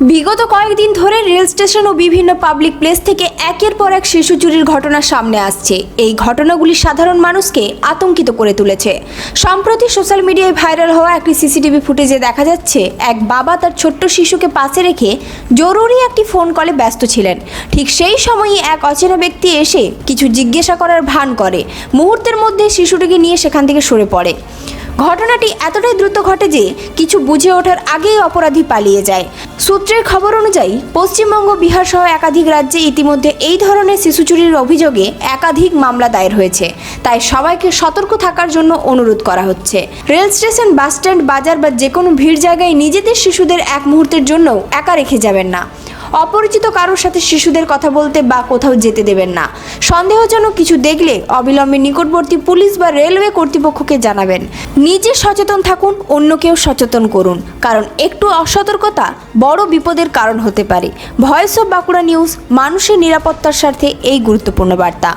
বিগত কয়েকদিন ধরে রেল স্টেশন ও বিভিন্ন পাবলিক প্লেস থেকে একের পর এক শিশু চুরির ঘটনা সামনে আসছে। এই ঘটনাগুলি সাধারণ মানুষকে আতঙ্কিত করে তুলেছে। সম্প্রতি সোশ্যাল মিডিয়ায় ভাইরাল হওয়া একটি সিসিটিভি ফুটেজে দেখা যাচ্ছে এক বাবা তার ছোট্ট শিশুকে পাশে রেখে জরুরি একটি ফোন কলে ব্যস্ত ছিলেন। ঠিক সেই সময়ই এক অচেনা ব্যক্তি এসে কিছু জিজ্ঞাসা করার ভান করে মুহূর্তের মধ্যে শিশুটিকে নিয়ে সেখান থেকে সরে পড়ে। ঘটনাটি এতটাই দ্রুত ঘটে যে কিছু বুঝে ওঠার আগেই অপরাধী পালিয়ে যায়। সূত্রের খবর অনুযায়ী পশ্চিমবঙ্গ, বিহার সহ একাধিক রাজ্যে ইতিমধ্যে এই ধরনের শিশু চুরির অভিযোগে একাধিক মামলা দায়ের হয়েছে। তাই সবাইকে সতর্ক থাকার জন্য অনুরোধ করা হচ্ছে। রেল স্টেশন, বাস স্ট্যান্ড, বাজার বা যে কোনো ভিড় জায়গায় নিজেদের শিশুদের এক মুহূর্তের জন্যও একা রেখে যাবেন না। অপরিচিত কারোর সাথে শিশুদের কথা বলতে বা কোথাও যেতে দেবেন না। সন্দেহজনক কিছু দেখলে অবিলম্বে নিকটবর্তী পুলিশ বা রেলওয়ে কর্তৃপক্ষকে জানাবেন। নিজে সচেতন থাকুন, অন্যকেও সচেতন করুন, কারণ একটু অসতর্কতা বড় বিপদের কারণ হতে পারে। ভয়েস অফ বাঁকুড়া নিউজ, মানুষের নিরাপত্তার স্বার্থে এই গুরুত্বপূর্ণ বার্তা।